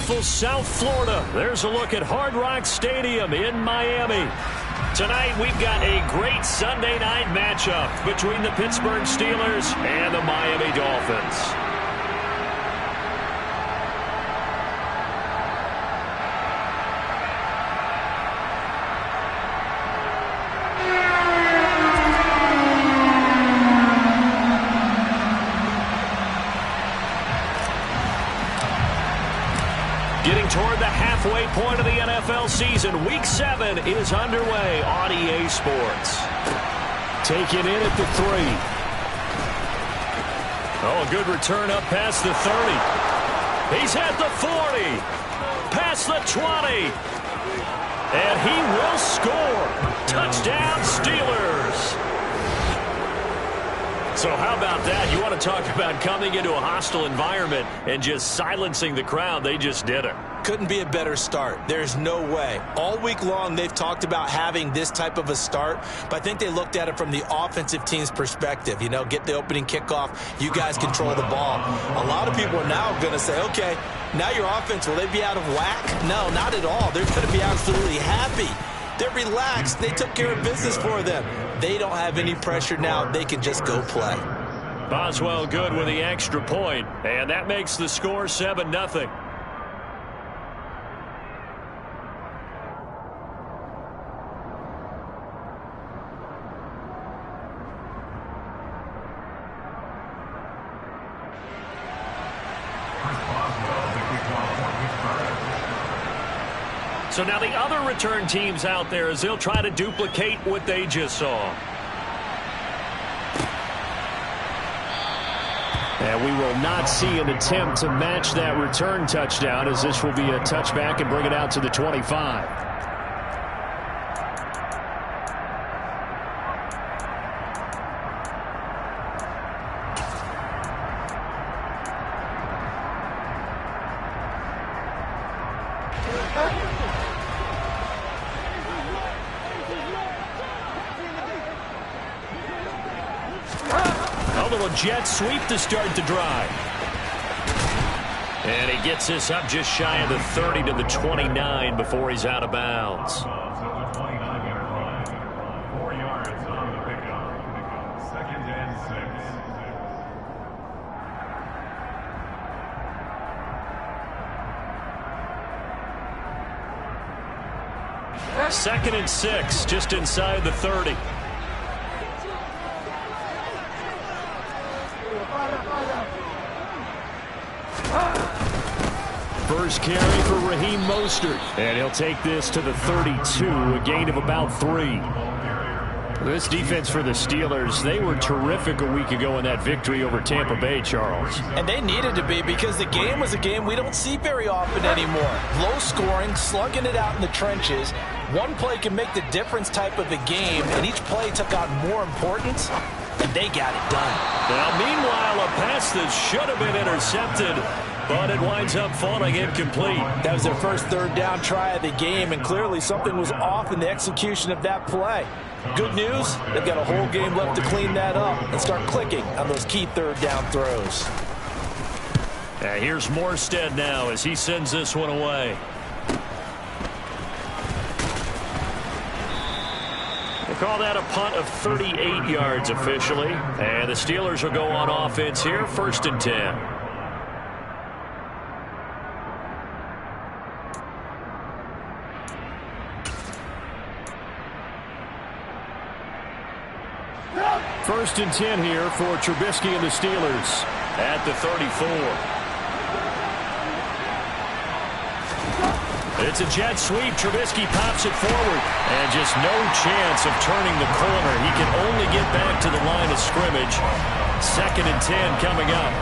beautiful South Florida. There's a look at Hard Rock Stadium in Miami. Tonight, we've got a great Sunday night matchup between the Pittsburgh Steelers and the Miami Dolphins. Getting toward the halfway point of the NFL season, Week 7 is underway on EA Sports. Taken in at the 3. Oh, a good return up past the 30. He's at the 40. Past the 20. And he will score. Touchdown, Steelers. So how about that? You want to talk about coming into a hostile environment and just silencing the crowd. They just did it. Couldn't be a better start. There's no way. All week long, they've talked about having this type of a start, but I think they looked at it from the offensive team's perspective. You know, get the opening kickoff. You guys control the ball. A lot of people are now going to say, okay, now your offense, will they be out of whack? No, not at all. They're going to be absolutely happy. They're relaxed. They took care of business for them. They don't have any pressure now. They can just go play. Boswell good with the extra point, and that makes the score 7-0. So now the other return teams out there as they'll try to duplicate what they just saw. And we will not see an attempt to match that return touchdown, as this will be a touchback and bring it out to the 25. Jet sweep to start the drive. And he gets this up just shy of the 30 to the 29 before he's out of bounds. 4 yards on the pickup. 2nd and 6. 2nd and 6, just inside the 30. First carry for Raheem Mostert. And he'll take this to the 32, a gain of about 3. This defense for the Steelers, they were terrific a week ago in that victory over Tampa Bay, Charles. And they needed to be, because the game was a game we don't see very often anymore. Low scoring, slugging it out in the trenches. One play can make the difference type of a game, and each play took on more importance, and they got it done. Now, meanwhile, a pass that should have been intercepted, but it winds up falling incomplete. That was their first 3rd down try of the game, and clearly something was off in the execution of that play. Good news, they've got a whole game left to clean that up and start clicking on those key 3rd down throws. Here's Morstead now as he sends this one away. They call that a punt of 38 yards officially. And the Steelers will go on offense here, 1st and 10. First and 10 here for Trubisky and the Steelers at the 34. It's a jet sweep. Trubisky pops it forward. And just no chance of turning the corner. He can only get back to the line of scrimmage. 2nd and 10 coming up.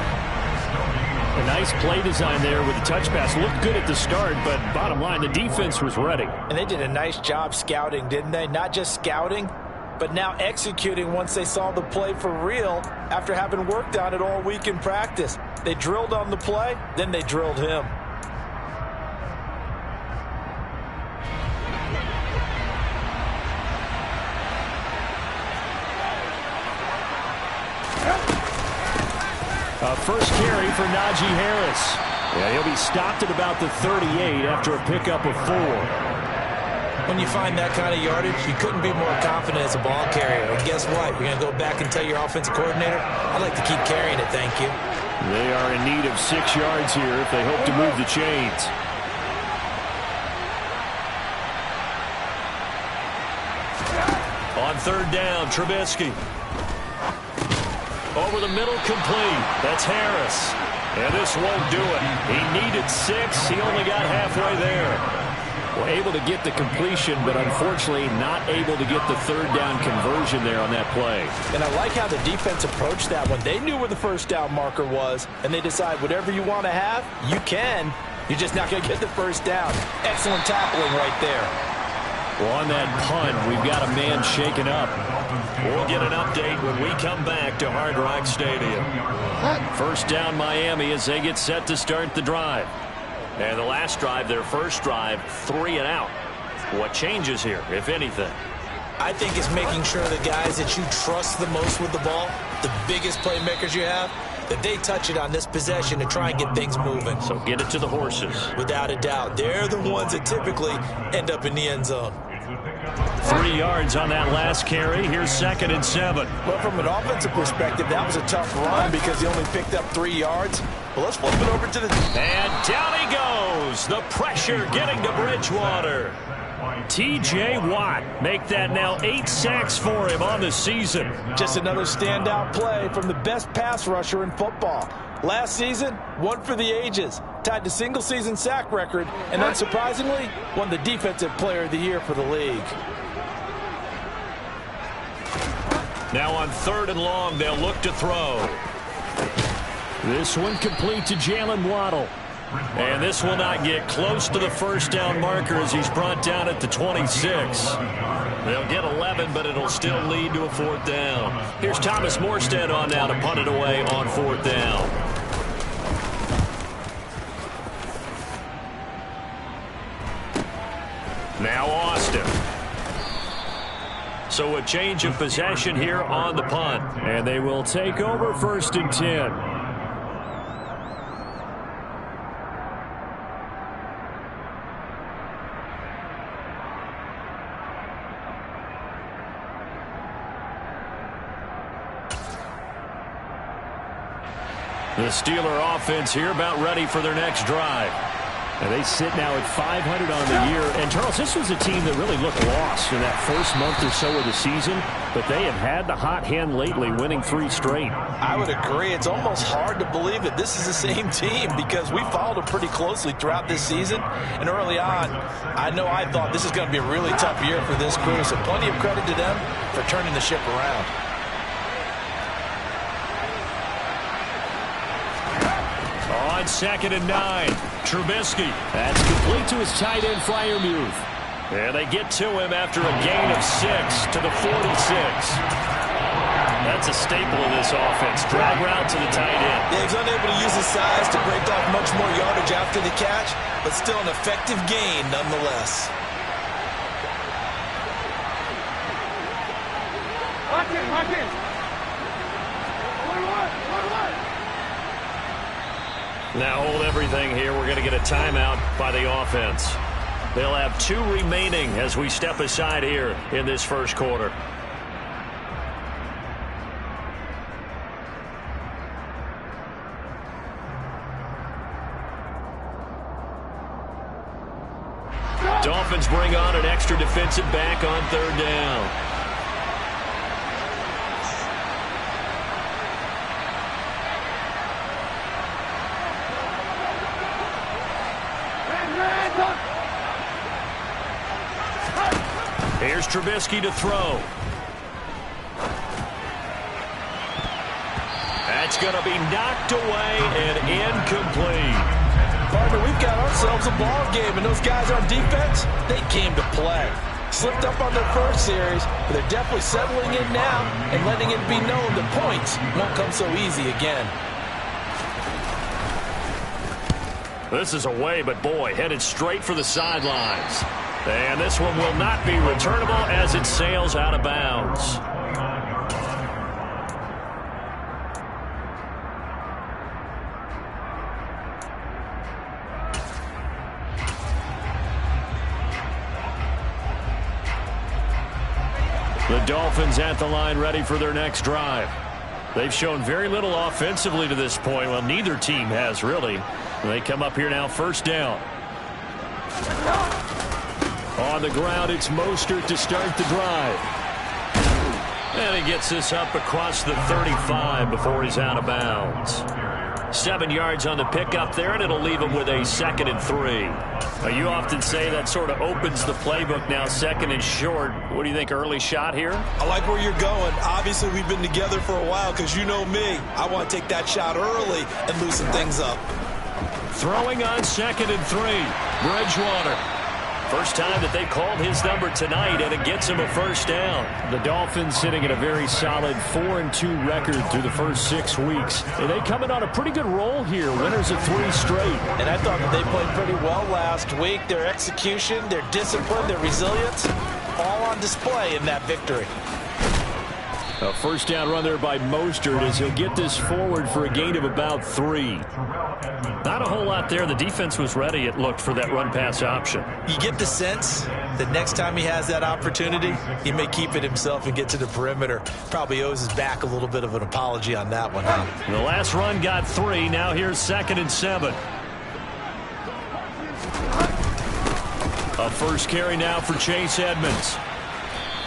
A nice play design there with the touch pass. Looked good at the start, but bottom line, the defense was ready. And they did a nice job scouting, didn't they? Not just scouting, but now executing once they saw the play for real after having worked on it all week in practice. They drilled on the play, then they drilled him. First carry for Najee Harris. Yeah, he'll be stopped at about the 38 after a pickup of 4. When you find that kind of yardage, you couldn't be more confident as a ball carrier. And guess what? You're going to go back and tell your offensive coordinator, I'd like to keep carrying it, thank you. They are in need of 6 yards here if they hope to move the chains. On 3rd down, Trubisky. Over the middle, complete. That's Harris. And this won't do it. He needed 6. He only got halfway there. Well, able to get the completion, but unfortunately not able to get the 3rd down conversion there on that play. And I like how the defense approached that one. They knew where the 1st down marker was, and they decide whatever you want to have, you can. You're just not going to get the 1st down. Excellent tackling right there. Well, on that punt, we've got a man shaken up. We'll get an update when we come back to Hard Rock Stadium. 1st down Miami as they get set to start the drive. And the last drive, their first drive, 3 and out. What changes here, if anything? I think it's making sure the guys that you trust the most with the ball, the biggest playmakers you have, that they touch it on this possession to try and get things moving. So get it to the horses. Without a doubt. They're the ones that typically end up in the end zone. 3 yards on that last carry. Here's 2nd and 7. Well, from an offensive perspective, that was a tough run because he only picked up 3 yards. Well, let's flip it over to the... And down he goes. The pressure getting to Bridgewater. T.J. Watt make that now 8 sacks for him on the season. Just another standout play from the best pass rusher in football. Last season, one for the ages. Tied the single-season sack record, and unsurprisingly, won the Defensive Player of the Year for the league. Now on 3rd and long, they'll look to throw. This one complete to Jalen Waddle. And this will not get close to the 1st down marker as he's brought down at the 26. They'll get 11, but it'll still lead to a 4th down. Here's Thomas Morstead on now to punt it away on 4th down. Now Austin. So a change of possession here on the punt. And they will take over 1st and 10. The Steeler offense here about ready for their next drive. And they sit now at 500 on the year. And, Charles, this was a team that really looked lost in that first month or so of the season. But they have had the hot hand lately, winning 3 straight. I would agree. It's almost hard to believe that this is the same team because we followed them pretty closely throughout this season. And early on, I thought this is going to be a really tough year for this crew. So plenty of credit to them for turning the ship around. On 2nd and 9, Trubisky. That's complete to his tight end Freiermuth. And they get to him after a gain of 6 to the 46. That's a staple of this offense. Drag route to the tight end. Yeah, he's unable to use his size to break off much more yardage after the catch, but still an effective gain nonetheless. Lock in. Now hold everything here. We're going to get a timeout by the offense. They'll have 2 remaining as we step aside here in this first quarter. Dolphins bring on an extra defensive back on 3rd down. Here's Trubisky to throw. That's going to be knocked away and incomplete. Partner, we've got ourselves a ball game, and those guys on defense, they came to play. Slipped up on their first series, but they're definitely settling in now and letting it be known the points won't come so easy again. This is away, but boy, headed straight for the sidelines. And this one will not be returnable as it sails out of bounds. Dolphins at the line ready for their next drive. They've shown very little offensively to this point. Well, neither team has really. They come up here now, first down. On the ground, it's Mostert to start the drive. And he gets this up across the 35 before he's out of bounds. 7 yards on the pickup there, and it'll leave him with a 2nd and 3. You often say that sort of opens the playbook now, 2nd and short. What do you think, early shot here? I like where you're going. Obviously, we've been together for a while because you know me. I want to take that shot early and loosen things up. Throwing on 2nd and 3. Bridgewater. First time that they called his number tonight, and it gets him a first down. The Dolphins sitting at a very solid 4-2 record through the first 6 weeks. And they coming on a pretty good roll here, winners of 3 straight. And I thought that they played pretty well last week. Their execution, their discipline, their resilience, all on display in that victory. A first down run there by Mostert as he'll get this forward for a gain of about 3. Not a whole lot there. The defense was ready, it looked, for that run-pass option. You get the sense that next time he has that opportunity, he may keep it himself and get to the perimeter. Probably owes his back a little bit of an apology on that one, huh? The last run got 3. Now here's 2nd and 7. A first carry now for Chase Edmonds.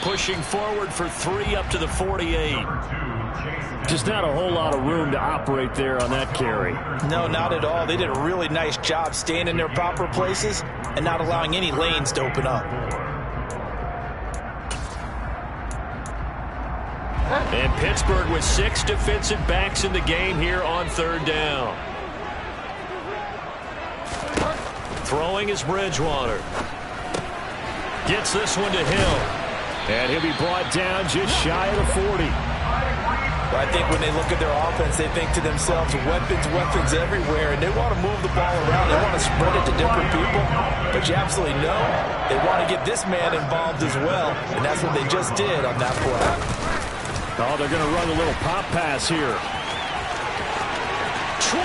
Pushing forward for 3 up to the 48. Just not a whole lot of room to operate there on that carry. No, not at all. They did a really nice job staying in their proper places and not allowing any lanes to open up. And Pittsburgh with 6 defensive backs in the game here on 3rd down. Throwing is Bridgewater. Gets this one to Hill. And he'll be brought down just shy of the 40. I think when they look at their offense, they think to themselves, weapons, weapons everywhere, and they want to move the ball around. They want to spread it to different people. But you absolutely know they want to get this man involved as well, and that's what they just did on that play. Oh, they're going to run a little pop pass here. 20!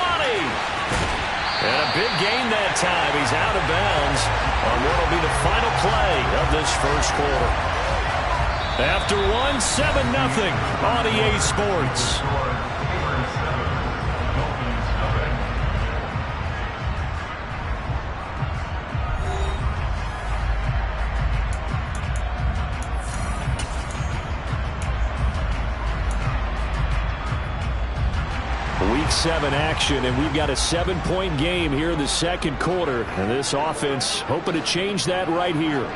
And a big gain that time. He's out of bounds on what will be the final play of this first quarter. After 1, 7-0 on EA Sports. Week 7 action, and we've got a 7-point game here in the second quarter. And this offense hoping to change that right here.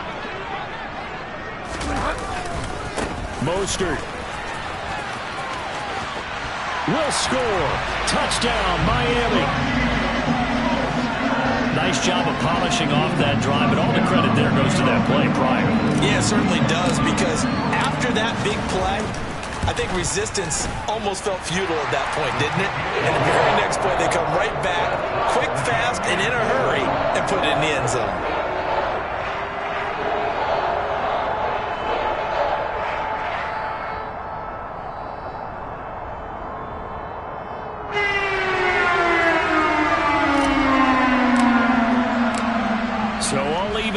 Mostert will score. Touchdown, Miami. Nice job of polishing off that drive, but all the credit there goes to that play prior. Yeah, it certainly does, because after that big play, I think resistance almost felt futile at that point, didn't it? And the very next play, they come right back, quick, fast, and in a hurry, and put it in the end zone.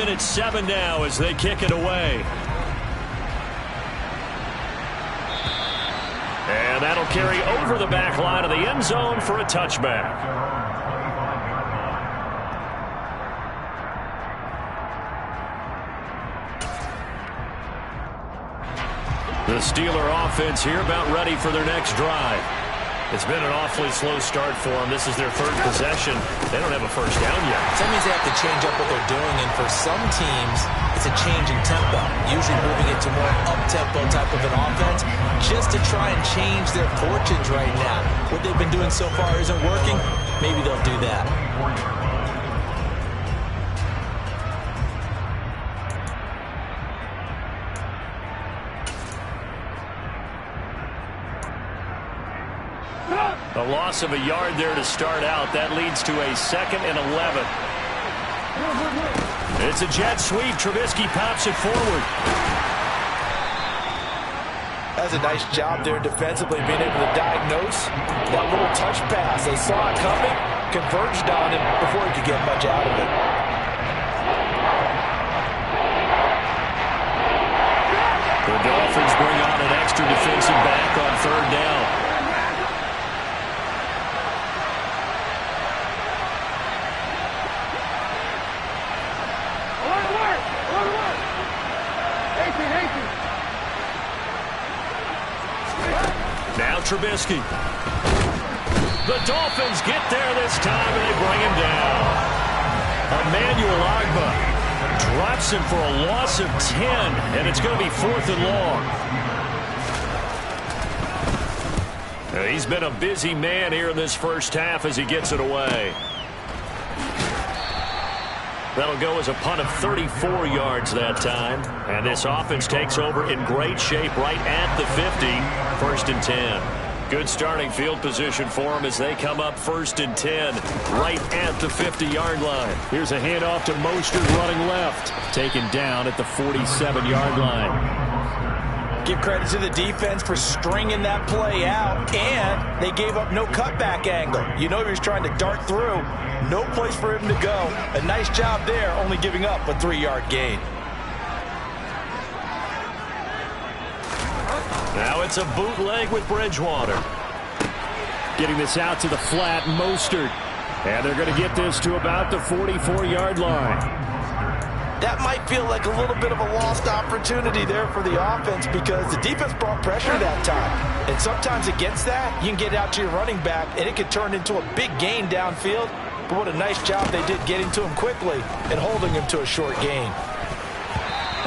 It's 7 now as they kick it away. And that'll carry over the back line of the end zone for a touchback. The Steeler offense here about ready for their next drive. It's been an awfully slow start for them. This is their 3rd possession. They don't have a first down yet. That means they have to change up what they're doing, and for some teams, it's a change in tempo, usually moving it to more up-tempo type of an offense, just to try and change their fortunes right now. What they've been doing so far isn't working. Maybe they'll do that. A loss of a yard there to start out. That leads to a 2nd and 11. It's a jet sweep. Trubisky pops it forward. That's a nice job there defensively, being able to diagnose that little touch pass. They saw it coming, converged on him before he could get much out of it. The The Dolphins bring on an extra defensive back on third down. Now Trubisky. The Dolphins get there this time, and they bring him down. Emmanuel Ogbah drops him for a loss of 10, and it's going to be 4th and long. He's been a busy man here in this first half as he gets it away. That'll go as a punt of 34 yards that time. And this offense takes over in great shape right at the 50. 1st and 10. Good starting field position for them as they come up 1st and 10 right at the 50-yard line. Here's a handoff to Mostert running left. Taken down at the 47-yard line. Give credit to the defense for stringing that play out, and they gave up no cutback angle. You know he was trying to dart through. No place for him to go. A nice job there, only giving up a 3-yard gain. Now it's a bootleg with Bridgewater. Getting this out to the flat, Mostert. And they're going to get this to about the 44-yard line. That might feel like a little bit of a lost opportunity there for the offense because the defense brought pressure that time. And sometimes against that, you can get out to your running back, and it can turn into a big gain downfield. But what a nice job they did getting to him quickly and holding him to a short gain.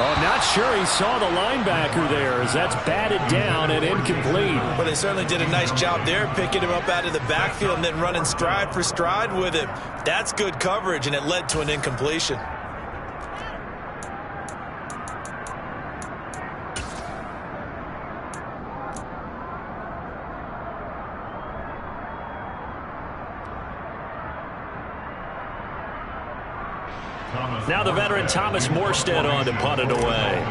Oh, not sure he saw the linebacker there as that's batted down and incomplete. Well, they certainly did a nice job there picking him up out of the backfield and then running stride for stride with him. That's good coverage, and it led to an incompletion. Now the veteran Thomas Morstead on to punt it away.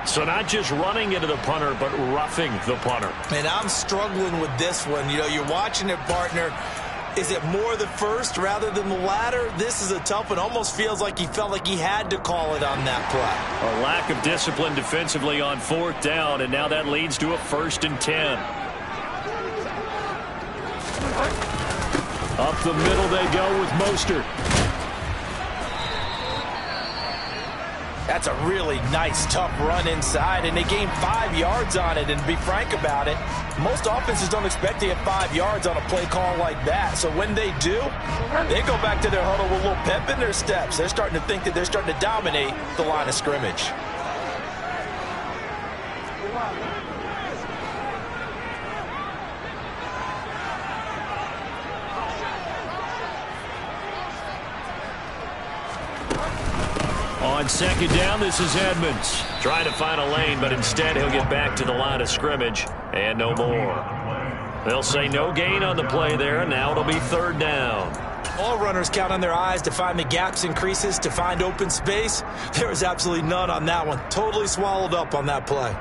So not just running into the punter, but roughing the punter. And I'm struggling with this one. You know, you're watching it, partner. Is it more the first rather than the latter? This is a tough one. Almost feels like he felt like he had to call it on that play. A lack of discipline defensively on 4th down, and now that leads to a 1st and 10. Up the middle they go with Mostert. That's a really nice, tough run inside, and they gained 5 yards on it. And to be frank about it, most offenses don't expect to get 5 yards on a play call like that. So when they do, they go back to their huddle with a little pep in their steps. They're starting to think that they're starting to dominate the line of scrimmage. On 2nd down, this is Edmonds. Trying to find a lane, but instead he'll get back to the line of scrimmage and no more. They'll say no gain on the play there, and now it'll be 3rd down. All runners count on their eyes to find the gaps and creases, to find open space. There was absolutely none on that one. Totally swallowed up on that play.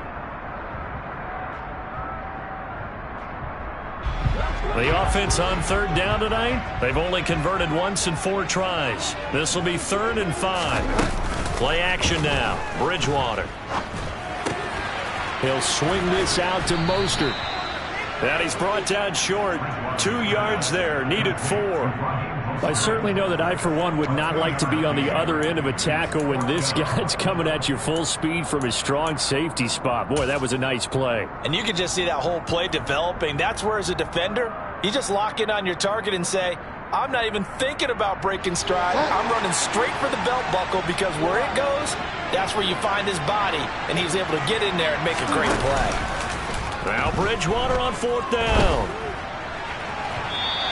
The offense on 3rd down tonight, they've only converted once in 4 tries. This will be 3rd and 5. Play action now. Bridgewater. He'll swing this out to Mostert. And he's brought down short. 2 yards there. Needed 4. I certainly know that I, for one, would not like to be on the other end of a tackle when this guy's coming at you full speed from his strong safety spot. Boy, that was a nice play. And you can just see that whole play developing. That's where, as a defender, you just lock in on your target and say, I'm not even thinking about breaking stride. I'm running straight for the belt buckle because where it goes, that's where you find his body. And he's able to get in there and make a great play. Now Bridgewater on 4th down.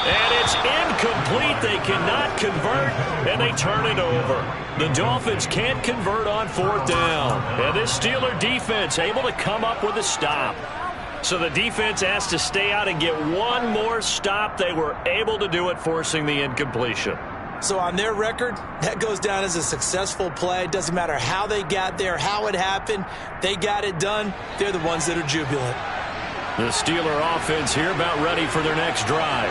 And it's incomplete. They cannot convert, and they turn it over. The Dolphins can't convert on 4th down. And this Steeler defense able to come up with a stop. So the defense has to stay out and get one more stop. They were able to do it, forcing the incompletion. So on their record, that goes down as a successful play. It doesn't matter how they got there, how it happened. They got it done. They're the ones that are jubilant. The Steeler offense here about ready for their next drive.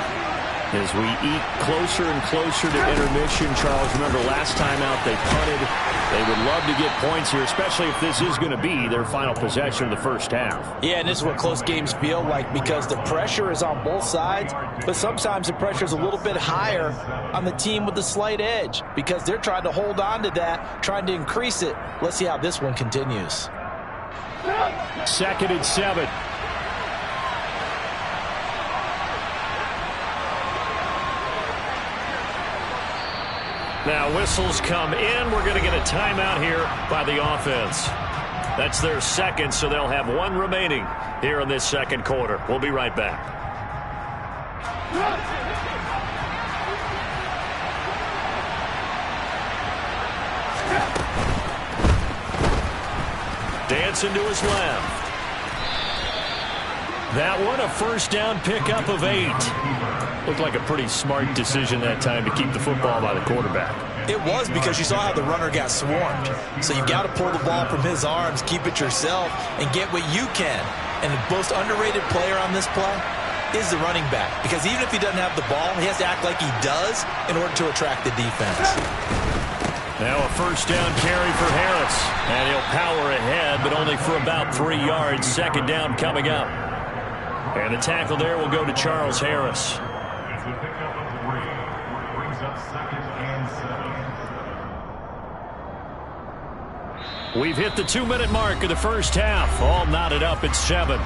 As we eat closer and closer to intermission, Charles, remember last time out they punted. They would love to get points here, especially if this is going to be their final possession of the first half. Yeah, and this is what close games feel like because the pressure is on both sides, but sometimes the pressure is a little bit higher on the team with the slight edge because they're trying to hold on to that, trying to increase it. Let's see how this one continues. 2nd and 7. Now whistles come in. We're going to get a timeout here by the offense. That's their second, so they'll have one remaining here in this second quarter. We'll be right back. Dancing to his left. That one, a first down pickup of 8. Looked like a pretty smart decision that time to keep the football by the quarterback. It was because you saw how the runner got swarmed. So you've got to pull the ball from his arms, keep it yourself, and get what you can. And the most underrated player on this play is the running back. Because even if he doesn't have the ball, he has to act like he does in order to attract the defense. Now a first down carry for Harris. And he'll power ahead, but only for about 3 yards. Second down coming up. And the tackle there will go to Charles Harris. It's a pickup of 3. Brings up 2nd and 7. We've hit the 2-minute mark of the first half. All knotted up at 7.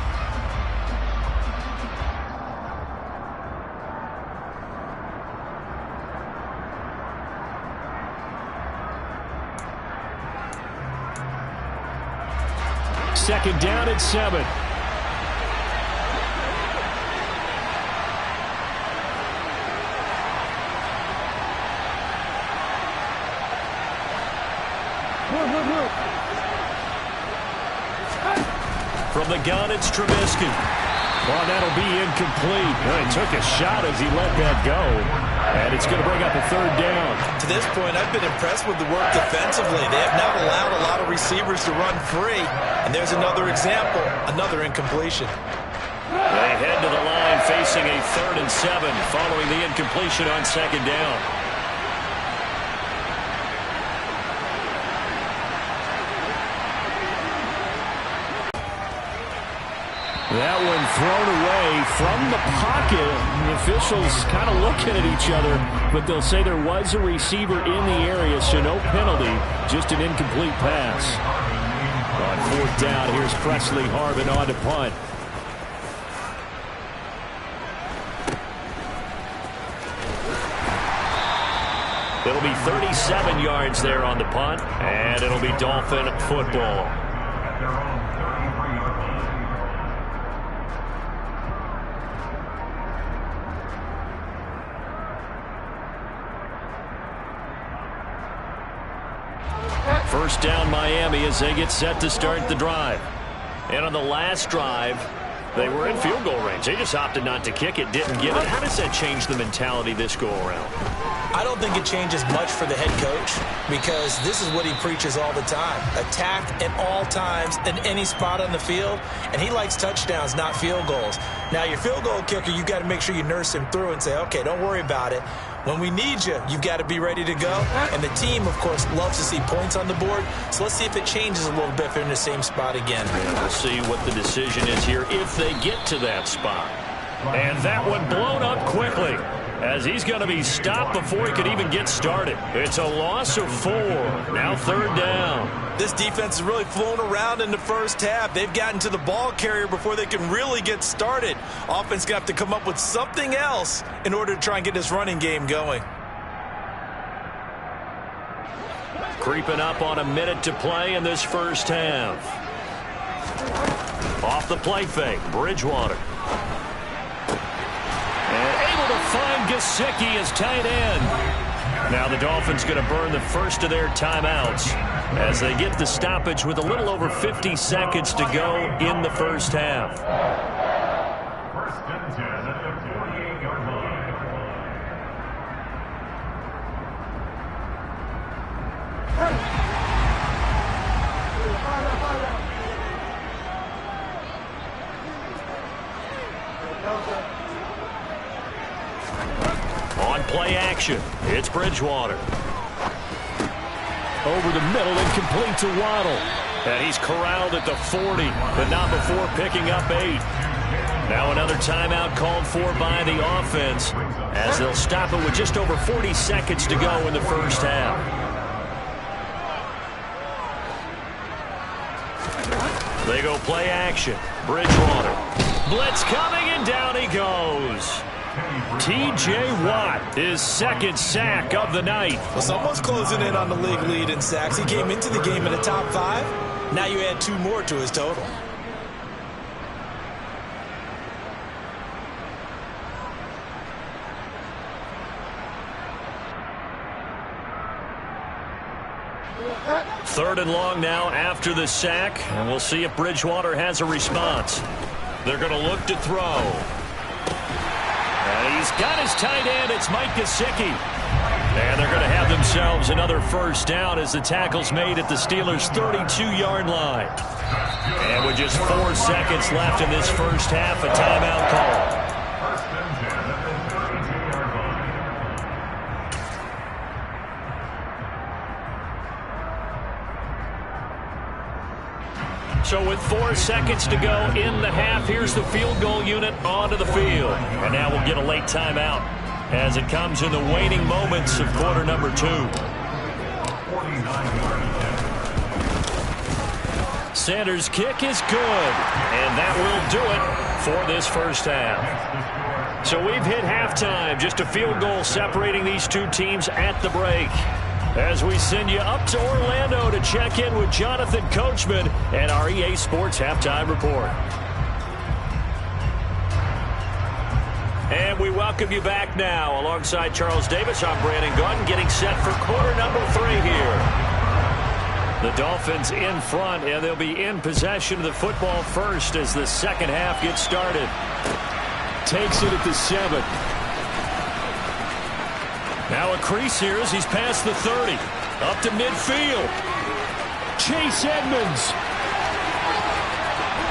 Second down at 7. From the gun, it's Trubisky. Well, that'll be incomplete. Well, he took a shot as he let that go. And it's going to bring up a third down. To this point, I've been impressed with the work defensively. They have not allowed a lot of receivers to run free. And there's another example, another incompletion. They head to the line facing a 3rd and 7 following the incompletion on second down. That one thrown away from the pocket. The officials kind of looking at each other, but they'll say there was a receiver in the area, so no penalty, just an incomplete pass. On 4th down, here's Presley Harvin on to punt. It'll be 37 yards there on the punt, and it'll be Dolphin football. At their own 33-yard line. First down Miami as they get set to start the drive. And on the last drive, they were in field goal range. They just opted not to kick it, didn't get it. How does that change the mentality this go around? I don't think it changes much for the head coach because this is what he preaches all the time. Attack at all times in any spot on the field, and he likes touchdowns, not field goals. Now, your field goal kicker, you've got to make sure you nurse him through and say, okay, don't worry about it. When we need you, you've got to be ready to go. And the team, of course, loves to see points on the board. So let's see if it changes a little bit if they're in the same spot again. We'll see what the decision is here if they get to that spot. And that one blown up quickly as he's going to be stopped before he could even get started. It's a loss of 4. Now 3rd down. This defense has really flown around in the first half. They've gotten to the ball carrier before they can really get started. Offense going to have to come up with something else in order to try and get this running game going. Creeping up on a minute to play in this first half. Off the play fake, Bridgewater. And able to find Gesicki as tight end. Now the Dolphins going to burn the first of their timeouts as they get the stoppage with a little over 50 seconds to go in the first half. First and 10 at the 48-yard line. play action. It's Bridgewater. Over the middle and complete to Waddle. And he's corralled at the 40, but not before picking up 8. Now another timeout called for by the offense as they'll stop it with just over 40 seconds to go in the first half. They go play action. Bridgewater. Blitz coming, and down he goes. T.J. Watt, his second sack of the night. Well, someone's closing in on the league lead in sacks. He came into the game in the top 5. Now you add 2 more to his total. Third and long now after the sack, and we'll see if Bridgewater has a response. They're going to look to throw. And he's got his tight end. It's Mike Gesicki. And they're going to have themselves another first down as the tackle's made at the Steelers' 32-yard line. And with just 4 seconds left in this first half, a timeout call. So with 4 seconds to go in the half, here's the field goal unit onto the field. And now we'll get a late timeout as it comes in the waning moments of quarter number 2. Sanders' kick is good, and that will do it for this first half. So we've hit halftime, just a field goal separating these two teams at the break. As we send you up to Orlando to check in with Jonathan Coachman and our EA Sports Halftime Report. And we welcome you back now. Alongside Charles Davis, I'm Brandon Gaudin, getting set for quarter number 3 here. The Dolphins in front, and they'll be in possession of the football first as the second half gets started. Takes it at the 7. Now a crease here as he's past the 30. Up to midfield. Chase Edmonds.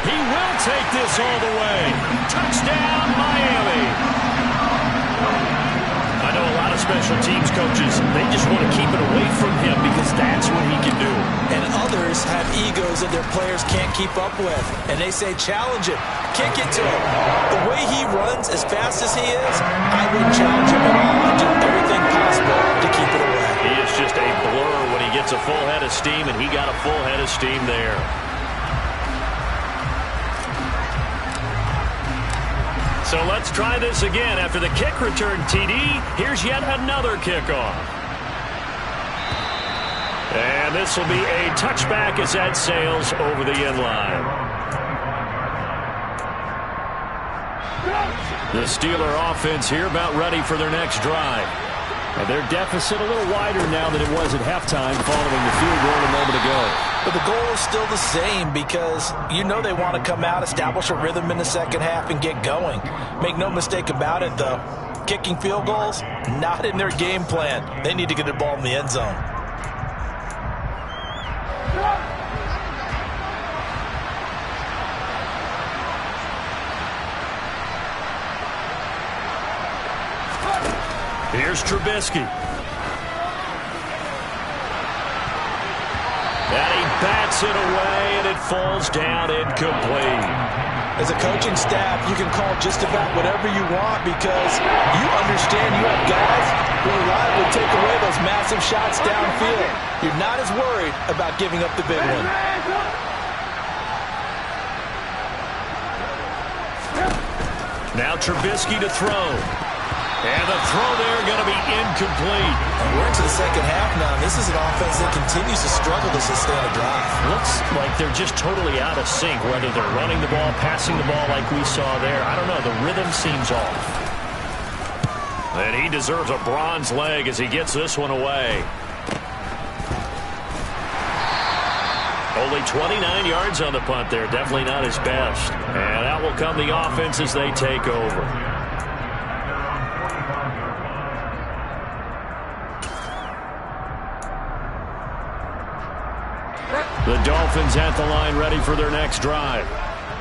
He will take this all the way. Touchdown, Miami. I know a lot of special teams coaches, they just want to keep it away from him because that's what he can do. And others have egos that their players can't keep up with. And they say, challenge him. Kick it to him. The way he runs as fast as he is, I wouldn't challenge him at all. I'd do everything possible to keep it away. He is just a blur when he gets a full head of steam, and he got a full head of steam there. So let's try this again. After the kick return, TD, here's yet another kickoff. And this will be a touchback as that sails over the end line. The Steeler offense here about ready for their next drive. And their deficit a little wider now than it was at halftime following the field goal a moment ago. But the goal is still the same because you know they want to come out, establish a rhythm in the second half, and get going. Make no mistake about it, though. Kicking field goals, not in their game plan. They need to get the ball in the end zone. Here's Trubisky. And he bats it away, and it falls down incomplete. As a coaching staff, you can call just about whatever you want because you understand you have guys who reliably take away those massive shots downfield. You're not as worried about giving up the big one. Now Trubisky to throw. And the throw there going to be incomplete. And we're into the second half now. This is an offense that continues to struggle to sustain a drive. Looks like they're just totally out of sync, whether they're running the ball, passing the ball like we saw there. I don't know. The rhythm seems off. And he deserves a bronze leg as he gets this one away. Only 29 yards on the punt there. Definitely not his best. And out will come the offense as they take over. The Dolphins at the line ready for their next drive.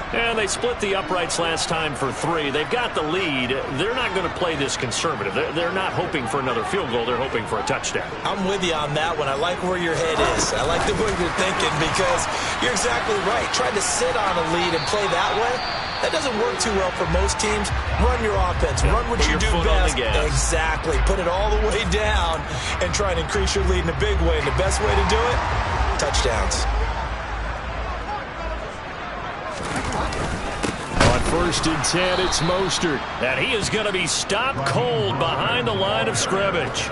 And they split the uprights last time for 3. They've got the lead. They're not going to play this conservative. They're not hoping for another field goal. They're hoping for a touchdown. I'm with you on that one. I like where your head is. I like the way you're thinking because you're exactly right. Trying to sit on a lead and play that way, that doesn't work too well for most teams. Run your offense. Run what you do best. Exactly. Put it all the way down and try and increase your lead in a big way. And the best way to do it, touchdowns. On 1st and 10, it's Mostert. And he is going to be stopped cold behind the line of scrimmage.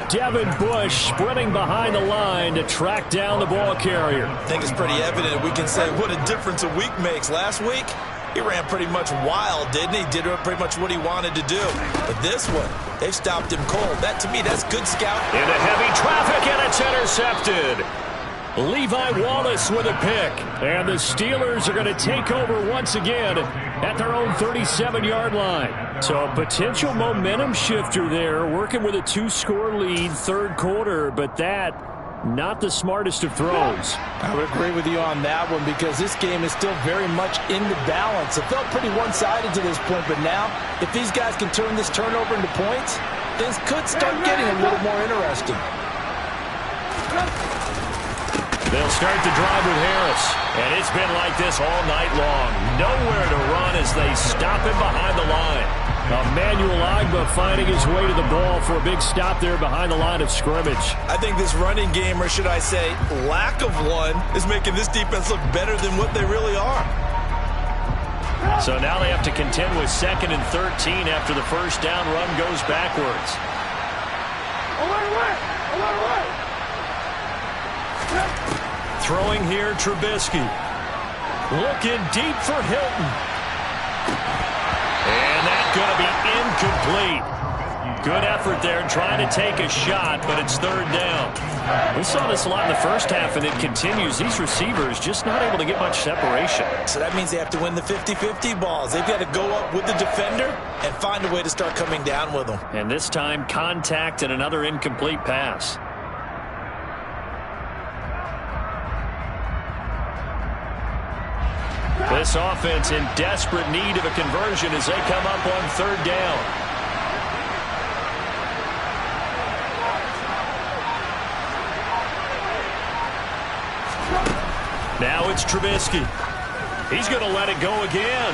Devin Bush sprinting behind the line to track down the ball carrier. I think it's pretty evident. We can say what a difference a week makes. Last week, he ran pretty much wild, didn't he? Did pretty much what he wanted to do. But this one, they've stopped him cold. That, to me, that's good scout. Into heavy traffic, and it's intercepted. Levi Wallace with a pick. And the Steelers are going to take over once again at their own 37-yard line. So a potential momentum shifter there, working with a 2-score lead, 3rd quarter, but that, not the smartest of throws. I would agree with you on that one because this game is still very much in the balance. It felt pretty one-sided to this point, but now, if these guys can turn this turnover into points, things could start getting a little more interesting. They'll start the drive with Harris. And it's been like this all night long. Nowhere to run as they stop him behind the line. Emmanuel Ogbah finding his way to the ball for a big stop there behind the line of scrimmage. I think this running game, or should I say lack of one, is making this defense look better than what they really are. So now they have to contend with 2nd and 13 after the first down run goes backwards. Throwing here, Trubisky. Looking deep for Hilton. And that's going to be incomplete. Good effort there trying to take a shot, but it's 3rd down. We saw this a lot in the first half, and it continues. These receivers just not able to get much separation. So that means they have to win the 50-50 balls. They've got to go up with the defender and find a way to start coming down with them. And this time, contact and another incomplete pass. This offense in desperate need of a conversion as they come up on 3rd down. Now it's Trubisky. He's going to let it go again.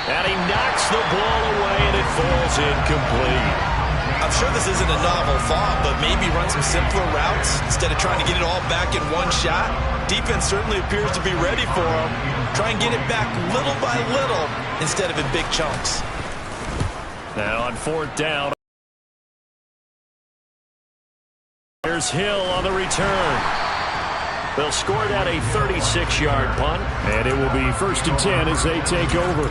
And he knocks the ball away, and it falls incomplete. I'm sure this isn't a novel thought, but maybe run some simpler routes instead of trying to get it all back in one shot. Defense certainly appears to be ready for him. Try and get it back little by little instead of in big chunks. Now on 4th down. Here's Hill on the return. They'll score that a 36-yard punt. And it will be 1st and 10 as they take over.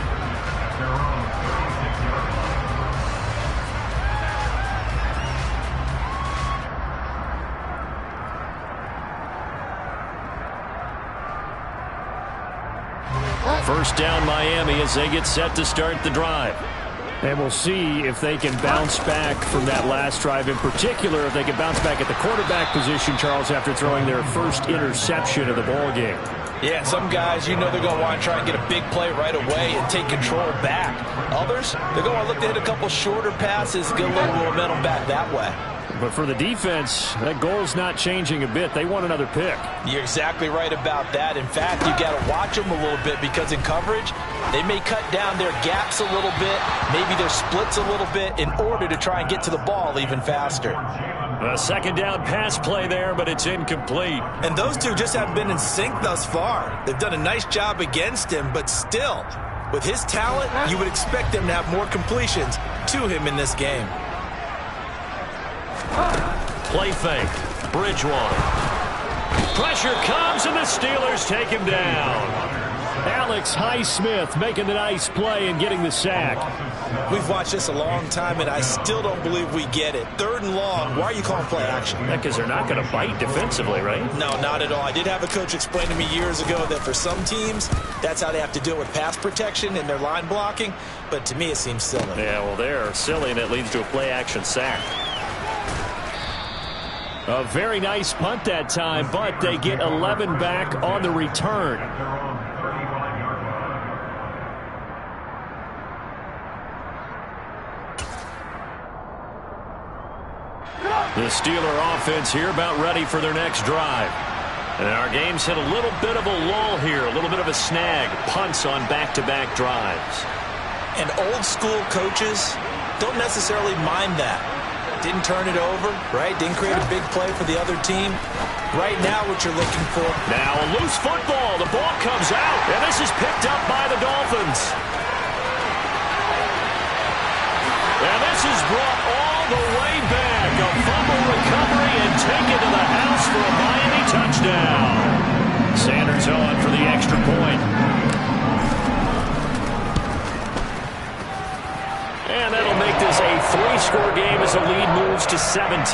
First down Miami as they get set to start the drive. And we'll see if they can bounce back from that last drive. In particular, if they can bounce back at the quarterback position, Charles, after throwing their first interception of the ball game. Yeah, some guys, you know they're going to want to try and get a big play right away and take control back. Others, they're going to look to hit a couple shorter passes, get a little momentum back that way. But for the defense, that goal's not changing a bit. They want another pick. You're exactly right about that. In fact, you got to watch them a little bit because in coverage, they may cut down their gaps a little bit, maybe their splits a little bit in order to try and get to the ball even faster. A 2nd down pass play there, but it's incomplete. And those two just haven't been in sync thus far. They've done a nice job against him, but still, with his talent, you would expect them to have more completions to him in this game. Play fake. Bridgewater. Pressure comes, and the Steelers take him down. Alex Highsmith making the nice play and getting the sack. We've watched this a long time, and I still don't believe we get it. 3rd and long, why are you calling play action? Because they're not going to bite defensively, right? No, not at all. I did have a coach explain to me years ago that for some teams, that's how they have to deal with pass protection and their line blocking, but to me it seems silly. Yeah, well, they're silly, and it leads to a play action sack. A very nice punt that time, but they get 11 back on the return. The Steeler offense here about ready for their next drive. And our game's hit a little bit of a lull here, a little bit of a snag. Punts on back-to-back drives. And old school coaches don't necessarily mind that. Didn't turn it over, right? Didn't create a big play for the other team. Right now, what you're looking for. Now a loose football. The ball comes out, and this is picked up by the Dolphins. And this is brought all the way back. A fumble recovery and taken to the house for a Miami touchdown. Sanders on for the extra point. And that'll make this a 3-score game as the lead moves to 17.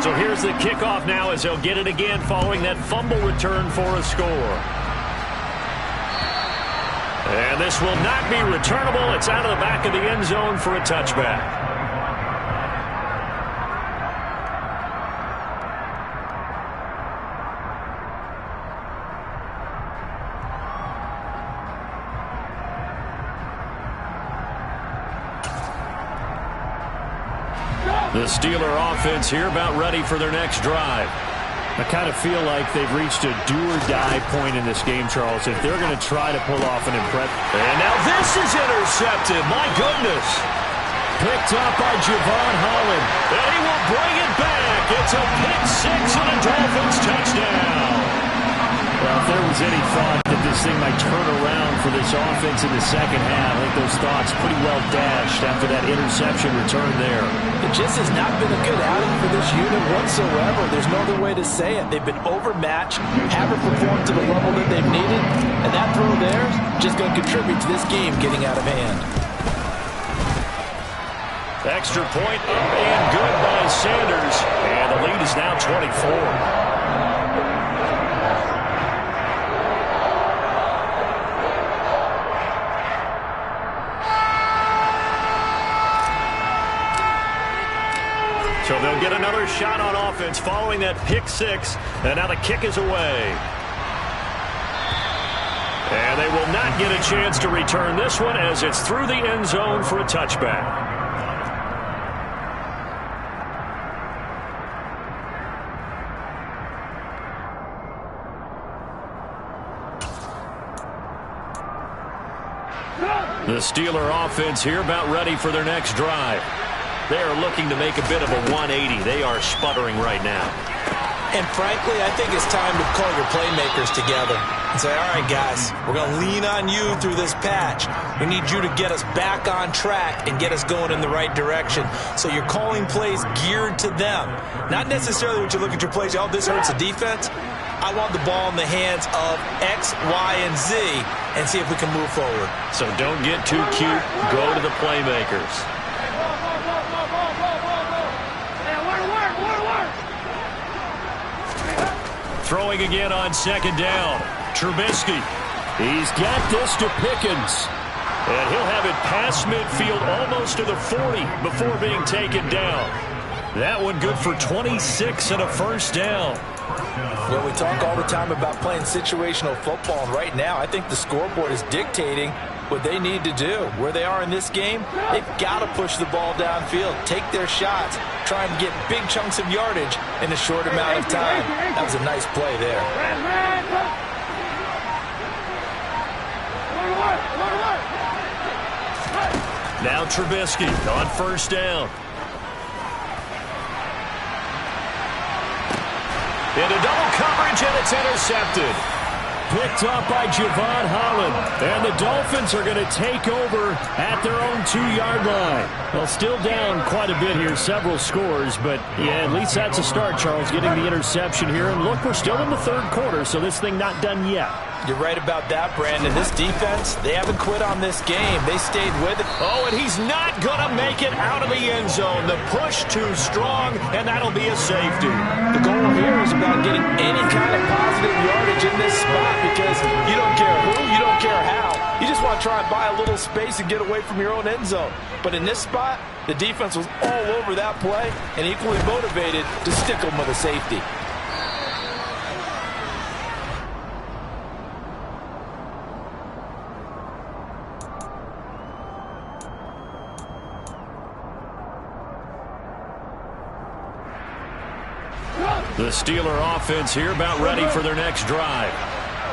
So here's the kickoff now as they'll get it again following that fumble return for a score. And this will not be returnable. It's out of the back of the end zone for a touchback. The Steeler offense here about ready for their next drive. I kind of feel like they've reached a do-or-die point in this game, Charles, if they're going to try to pull off an impressive. And now this is intercepted. My goodness. Picked up by Javon Holland. And he will bring it back. It's a pick six and a Dolphins touchdown. Well, if there was any thought that this thing might turn around for this offense in the second half, I think those thoughts pretty well dashed after that interception return there. It just has not been a good outing for this unit whatsoever. There's no other way to say it. They've been overmatched, haven't performed to the level that they've needed, and that throw there is just going to contribute to this game getting out of hand. Extra point up and good by Sanders, and the lead is now 24. So they'll get another shot on offense following that pick six, and now the kick is away. And they will not get a chance to return this one as it's through the end zone for a touchback. The Steeler offense here about ready for their next drive. They are looking to make a bit of a 180. They are sputtering right now. And frankly, I think it's time to call your playmakers together and say, all right, guys, we're going to lean on you through this patch. We need you to get us back on track and get us going in the right direction. So you're calling plays geared to them. Not necessarily when you look at your plays, oh, this hurts the defense. I want the ball in the hands of X, Y, and Z and see if we can move forward. So don't get too cute. Go to the playmakers. Throwing again on second down. Trubisky. He's got this to Pickens. And he'll have it past midfield almost to the 40 before being taken down. That one good for 26 and a first down. Well, we talk all the time about playing situational football, and right now I think the scoreboard is dictating what they need to do. Where they are in this game, they've got to push the ball downfield, take their shots, try and get big chunks of yardage in a short amount of time. That was a nice play there. Now Trubisky on first down. Into double coverage, and it's intercepted. Picked up by Javon Holland. And the Dolphins are going to take over at their own 2-yard line. Well, still down quite a bit here, several scores. But, yeah, at least that's a start, Charles, getting the interception here. And look, we're still in the third quarter, so this thing not done yet. You're right about that, Brandon. This defense, they haven't quit on this game. They stayed with it. Oh, and he's not going to make it out of the end zone. The push too strong, and that'll be a safety. The goal here is about getting any kind of positive yardage in this spot because you don't care who, you don't don't care how. You just want to try and buy a little space and get away from your own end zone. But in this spot, the defense was all over that play and equally motivated to stick them with a safety. The Steeler offense here about ready for their next drive.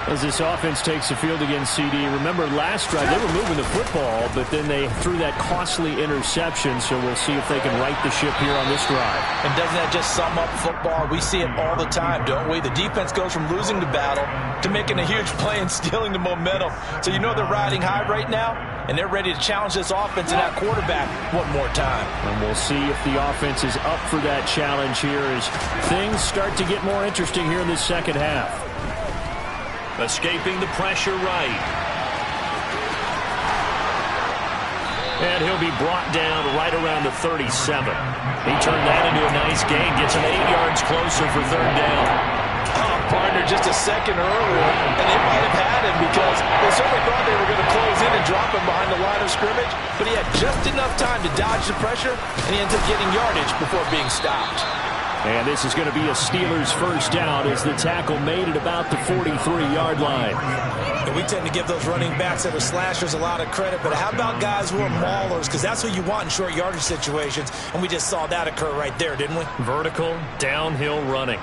As this offense takes the field against CD, remember last drive they were moving the football, but then they threw that costly interception, so we'll see if they can right the ship here on this drive. And doesn't that just sum up football? We see it all the time, don't we? The defense goes from losing the battle to making a huge play and stealing the momentum. So you know they're riding high right now, and they're ready to challenge this offense and that quarterback one more time. And we'll see if the offense is up for that challenge here as things start to get more interesting here in the second half. Escaping the pressure right. And he'll be brought down right around the 37. He turned that into a nice gain. Gets him 8 yards closer for third down. Oh, partner, just a second earlier, and they might have had him because they certainly thought they were going to close in and drop him behind the line of scrimmage, but he had just enough time to dodge the pressure, and he ends up getting yardage before being stopped. And this is going to be a Steelers first down as the tackle made at about the 43-yard line. And we tend to give those running backs that are slashers a lot of credit, but how about guys who are maulers? Because that's what you want in short yardage situations, and we just saw that occur right there, didn't we? Vertical, downhill running.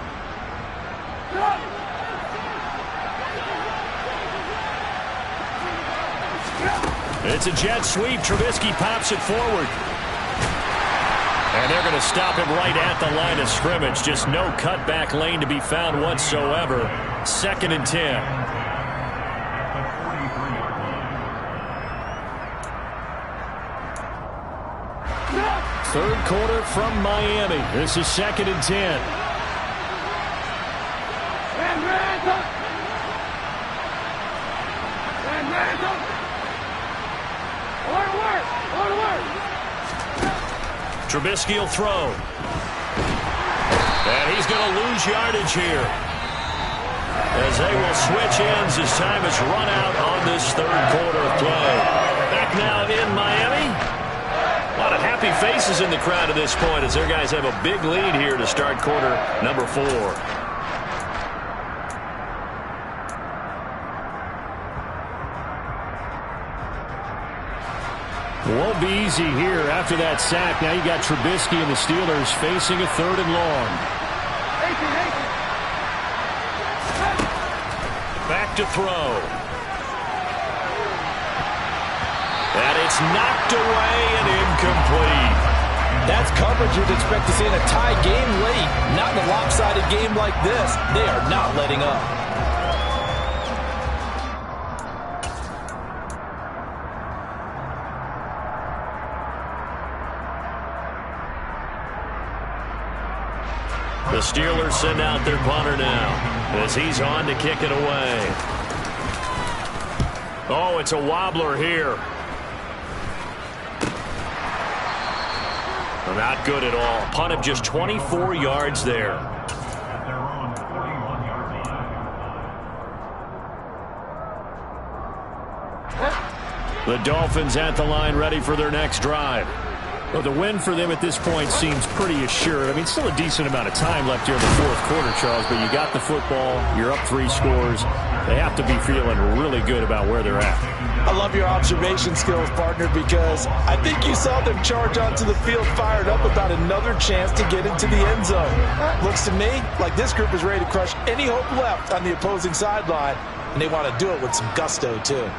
It's a jet sweep. Trubisky pops it forward. And they're going to stop him right at the line of scrimmage. Just no cutback lane to be found whatsoever. 2nd and 10. Third quarter from Miami. This is 2nd and 10. Trubisky will throw. And he's going to lose yardage here, as they will switch ends as time has run out on this third quarter of play. Back now in Miami. A lot of happy faces in the crowd at this point as their guys have a big lead here to start quarter number 4. Won't be easy here after that sack. Now you got Trubisky and the Steelers facing a 3rd and long. Back to throw. And it's knocked away and incomplete. That's coverage you'd expect to see in a tie game late. Not in a lopsided game like this. They are not letting up. The Steelers send out their punter now as he's on to kick it away. Oh, it's a wobbler here. Not good at all. Punt of just 24 yards there. The Dolphins at the line ready for their next drive. Well, the win for them at this point seems pretty assured. I mean, still a decent amount of time left here in the fourth quarter, Charles, but you got the football, you're up 3 scores. They have to be feeling really good about where they're at. I love your observation skills, partner, because I think you saw them charge onto the field fired up about another chance to get into the end zone. Looks to me like this group is ready to crush any hope left on the opposing sideline, and they want to do it with some gusto, too.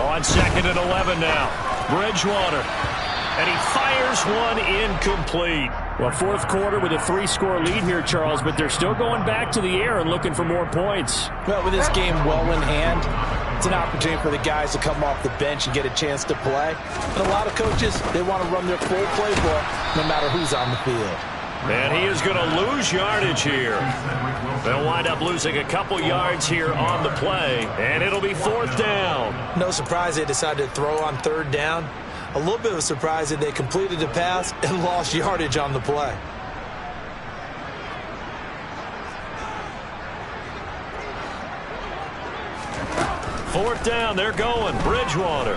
On 2nd and 11 now. Bridgewater. And he fires one incomplete. Well, fourth quarter with a 3-score lead here, Charles, but they're still going back to the air and looking for more points. Well, with this game well in hand, it's an opportunity for the guys to come off the bench and get a chance to play. And a lot of coaches, they want to run their full playbook no matter who's on the field. And he is going to lose yardage here. They'll wind up losing a couple yards here on the play, and it'll be 4th down. No surprise they decided to throw on 3rd down. A little bit of a surprise that they completed the pass and lost yardage on the play. 4th down, they're going. Bridgewater.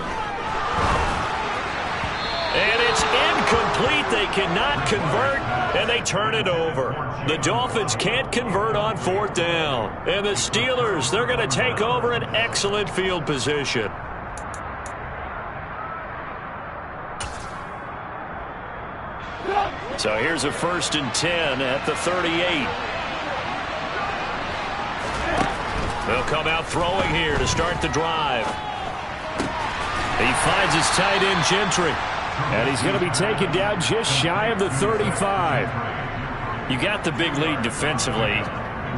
And it's incomplete. They cannot convert, and they turn it over. The Dolphins can't convert on 4th down. And the Steelers, they're going to take over an excellent field position. So here's a 1st and 10 at the 38. They'll come out throwing here to start the drive. He finds his tight end, Gentry. And he's going to be taken down just shy of the 35. You got the big lead defensively.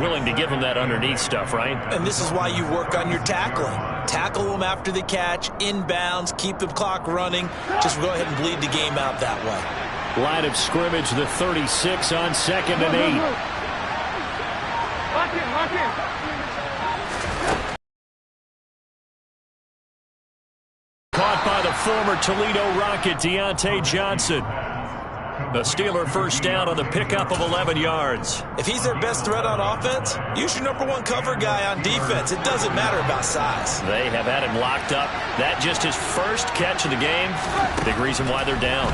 Willing to give him that underneath stuff, right? And this is why you work on your tackling. Tackle them after the catch, inbounds, keep the clock running. Just go ahead and bleed the game out that way. Line of scrimmage, the 36 on 2nd and 8. Lock in, lock in. Caught by the former Toledo Rocket, Deontay Johnson. The Steeler 1st down on the pickup of 11 yards. If he's their best threat on offense, use your #1 cover guy on defense. It doesn't matter about size. They have had him locked up. That just his first catch of the game. Big reason why they're down.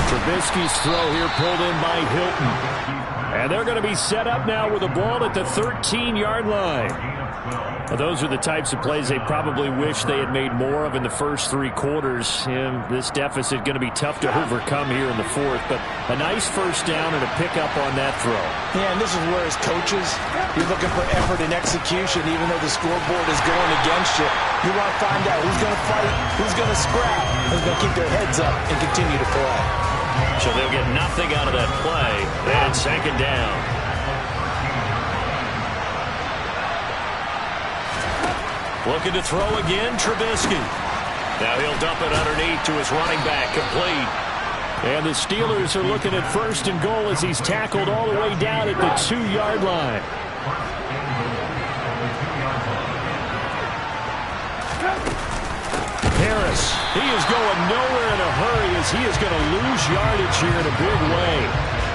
Trubisky's throw here pulled in by Hilton. And they're going to be set up now with the ball at the 13-yard line. Well, those are the types of plays they probably wish they had made more of in the first 3 quarters. And this deficit going to be tough to overcome here in the 4th. But a nice 1st down and a pickup on that throw. Yeah, and this is where as coaches, you're looking for effort and execution, even though the scoreboard is going against you. You want to find out who's going to fight, who's going to scrap, who's going to keep their heads up and continue to play. So they'll get nothing out of that play. And 2nd down. Looking to throw again, Trubisky. Now he'll dump it underneath to his running back, complete. And the Steelers are looking at 1st and goal as he's tackled all the way down at the 2-yard line. Harris, he is going nowhere in a hurry as he is going to lose yardage here in a big way.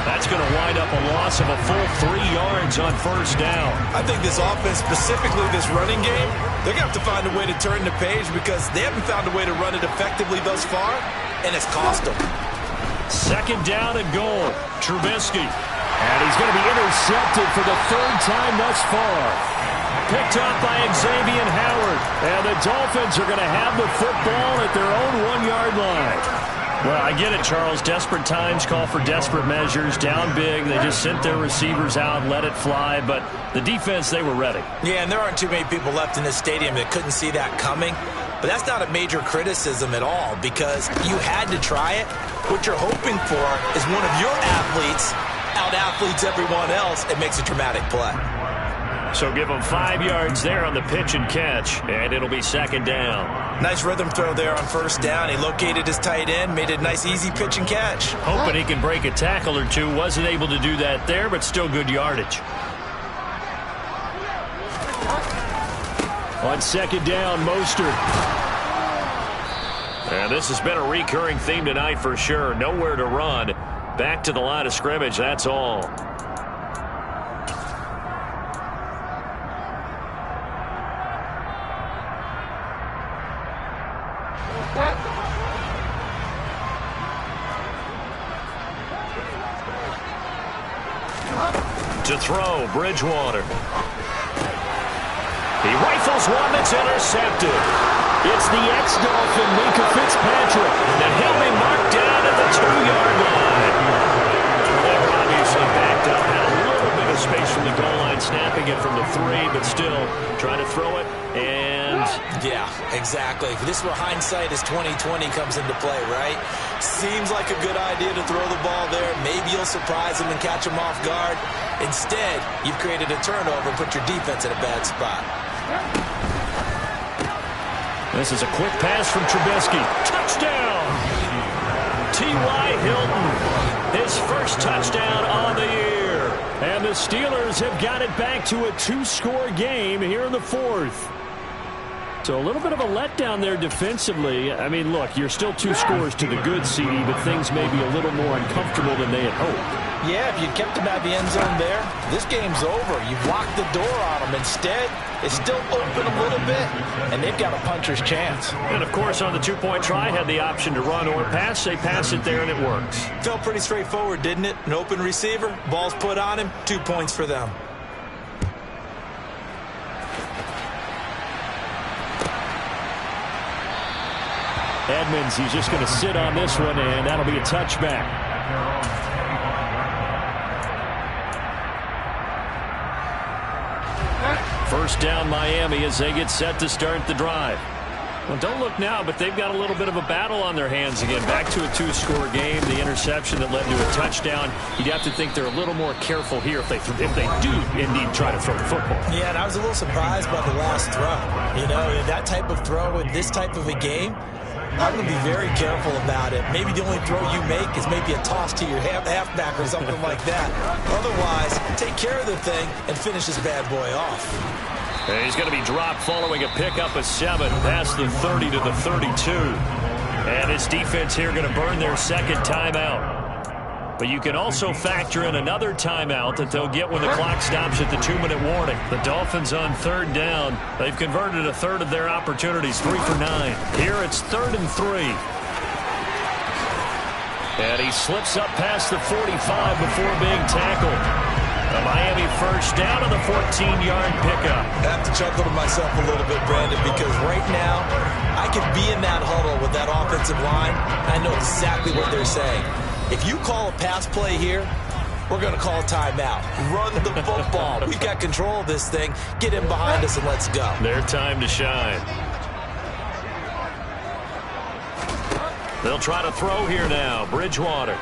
That's going to wind up a loss of a full 3 yards on 1st down. I think this offense, specifically this running game, they're going to have to find a way to turn the page because they haven't found a way to run it effectively thus far, and it's cost them. 2nd down and goal. Trubisky. And he's going to be intercepted for the 3rd time thus far. Picked up by Xavier Howard. And the Dolphins are going to have the football at their own 1-yard line. Well, I get it, Charles. Desperate times call for desperate measures. Down big. They just sent their receivers out, let it fly. But the defense, they were ready. Yeah, and there aren't too many people left in this stadium that couldn't see that coming. But that's not a major criticism at all because you had to try it. What you're hoping for is one of your athletes out-athletes everyone else and makes a dramatic play. So give them 5 yards there on the pitch and catch, and it'll be 2nd down. Nice rhythm throw there on 1st down. He located his tight end, made it a nice, easy pitch and catch. Hoping he can break a tackle or two. Wasn't able to do that there, but still good yardage. On 2nd down, Mostert. And this has been a recurring theme tonight for sure. Nowhere to run. Back to the line of scrimmage, that's all. To throw, Bridgewater. He rifles one that's intercepted. It's the ex-Dolphin, Minkah Fitzpatrick. And he'll be marked down at the 2-yard line. They were obviously backed up, had a little bit of space from the goal line, snapping it from the 3, but still trying to throw it. And yeah, exactly. This is where hindsight is 20/20 comes into play, right? Seems like a good idea to throw the ball there. Maybe you'll surprise him and catch him off guard. Instead, you've created a turnover and put your defense in a bad spot. This is a quick pass from Trubisky. Touchdown! T.Y. Hilton, his first touchdown on the year. And the Steelers have got it back to a 2-score game here in the 4th. So a little bit of a letdown there defensively. I mean, look, you're still 2 scores to the good, CD, but things may be a little more uncomfortable than they had hoped. Yeah, if you kept them at the end zone there, this game's over. You've locked the door on them. Instead, it's still open a little bit, and they've got a puncher's chance. And, of course, on the 2-point try, had the option to run or pass. They pass it there, and it works. Felt pretty straightforward, didn't it? An open receiver, ball's put on him, 2 points for them. Edmonds, he's just going to sit on this one, and that'll be a touchback. First down, Miami, as they get set to start the drive. Well, don't look now, but they've got a little bit of a battle on their hands again. Back to a 2-score game. The interception that led to a touchdown. You'd have to think they're a little more careful here if they do indeed try to throw the football. Yeah, and I was a little surprised by the last throw. You know, that type of throw in this type of a game, I'm going to be very careful about it. Maybe the only throw you make is maybe a toss to your halfback or something like that. Otherwise, take care of the thing and finish this bad boy off. And he's going to be dropped following a pickup of 7 past the 30 to the 32. And his defense here going to burn their second timeout. But you can also factor in another timeout that they'll get when the clock stops at the 2-minute warning. The Dolphins on 3rd down. They've converted a third of their opportunities, 3 for 9. Here it's 3rd and 3. And he slips up past the 45 before being tackled. A Miami first down on the 14-yard pickup. I have to chuckle to myself a little bit, Brandon, because right now I could be in that huddle with that offensive line. I know exactly what they're saying. If you call a pass play here, we're going to call a timeout. Run the football. We've got control of this thing. Get in behind us and let's go. Their time to shine. They'll try to throw here now. Bridgewater.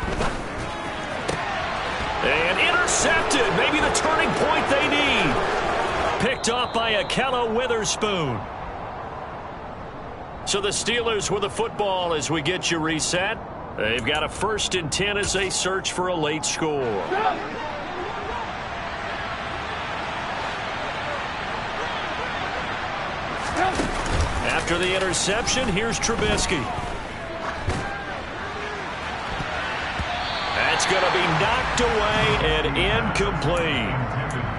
And intercepted. Maybe the turning point they need. Picked off by Ahkello Witherspoon. So the Steelers with the football as we get you reset. They've got a 1st and 10 as they search for a late score. After the interception, here's Trubisky. That's going to be knocked away and incomplete.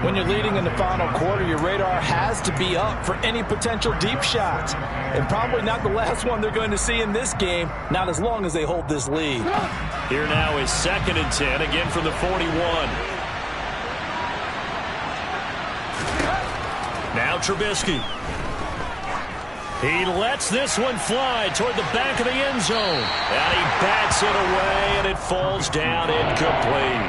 When you're leading in the final quarter, your radar has to be up for any potential deep shots. And probably not the last one they're going to see in this game, not as long as they hold this lead. Here now is 2nd and 10, again from the 41. Now Trubisky. He lets this one fly toward the back of the end zone. And he bats it away, and it falls down incomplete.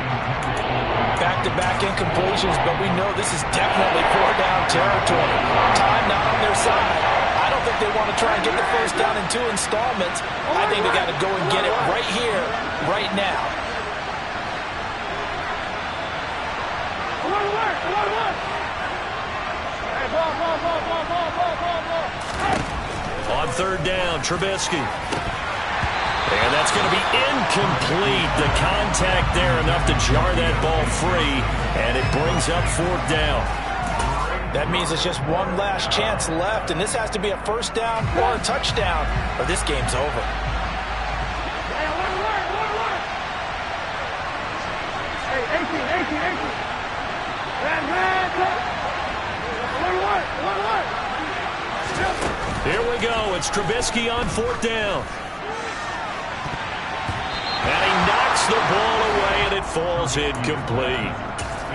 Back-to-back incompletions, but we know this is definitely 4-down territory. Time not on their side. I don't think they want to try and get the first down in 2 installments. I think they got to go and get it right here, right now. On 3rd down, Trubisky. And that's going to be incomplete. The contact there enough to jar that ball free, and it brings up 4th down. That means it's just one last chance left, and this has to be a 1st down or a touchdown, or this game's over. Here we go. It's Trubisky on 4th down. And he knocks the ball away, and it falls incomplete.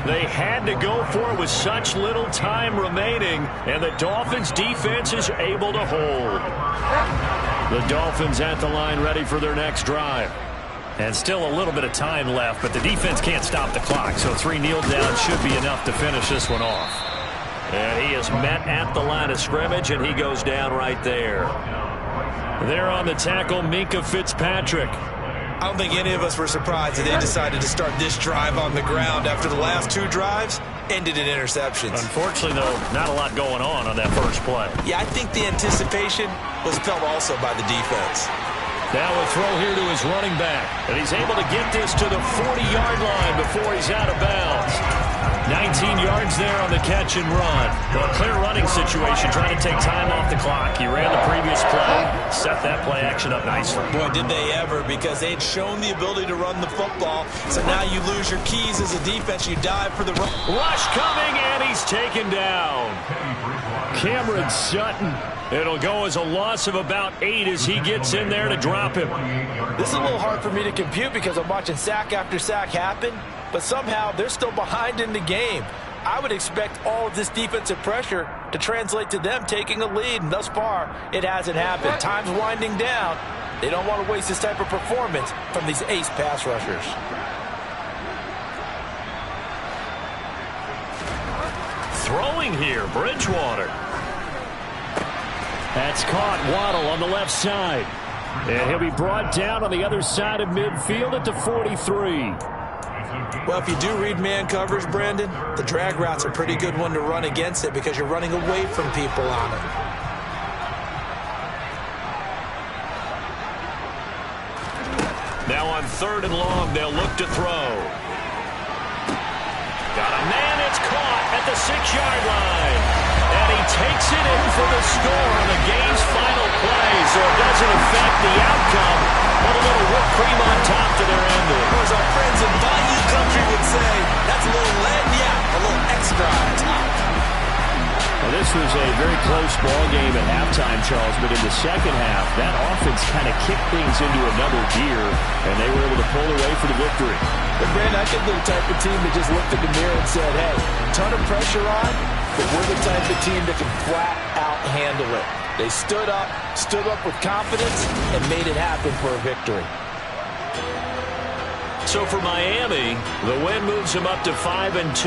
They had to go for it with such little time remaining, and the Dolphins' defense is able to hold. The Dolphins at the line ready for their next drive. And still a little bit of time left, but the defense can't stop the clock, so 3 kneel downs should be enough to finish this one off. And he is met at the line of scrimmage, and he goes down right there. There on the tackle, Minkah Fitzpatrick. I don't think any of us were surprised that they decided to start this drive on the ground after the last 2 drives ended in interceptions. Unfortunately, though, not a lot going on that first play. Yeah, I think the anticipation was felt also by the defense. Now a throw here to his running back. And he's able to get this to the 40-yard line before he's out of bounds. 19 yards there on the catch and run. Well, clear running situation, trying to take time off the clock. He ran the previous play, set that play action up nicely. Boy, did they ever, because they had shown the ability to run the football. So now you lose your keys as a defense. You dive for the run. Rush coming, and he's taken down. Cameron Sutton. It'll go as a loss of about 8 as he gets in there to drop him. This is a little hard for me to compute because I'm watching sack after sack happen, but somehow they're still behind in the game. I would expect all of this defensive pressure to translate to them taking a lead, and thus far, it hasn't happened. Time's winding down. They don't want to waste this type of performance from these ace pass rushers. Throwing here, Bridgewater. That's caught. Waddle on the left side. And he'll be brought down on the other side of midfield at the 43. Well, if you do read man coverage, Brandon, the drag route's a pretty good one to run against it because you're running away from people on it. Now on 3rd and long, they'll look to throw. Got a man, it's caught at the 6-yard line. And he takes it in for the score on the game's final play, so it doesn't affect the outcome, but a little whipped cream on top to their ending. Or as our friends in Bayou Country would say, that's a little lagniappe, a little extra on top. Well, this was a very close ball game at halftime, Charles, but in the second half, that offense kind of kicked things into another gear, and they were able to pull away for the victory. But, Brandon, I think they're the type of team that just looked in the mirror and said, hey, ton of pressure on, but we're the type of team that can flat out handle it. They stood up with confidence, and made it happen for a victory. So for Miami, the win moves them up to 5-2.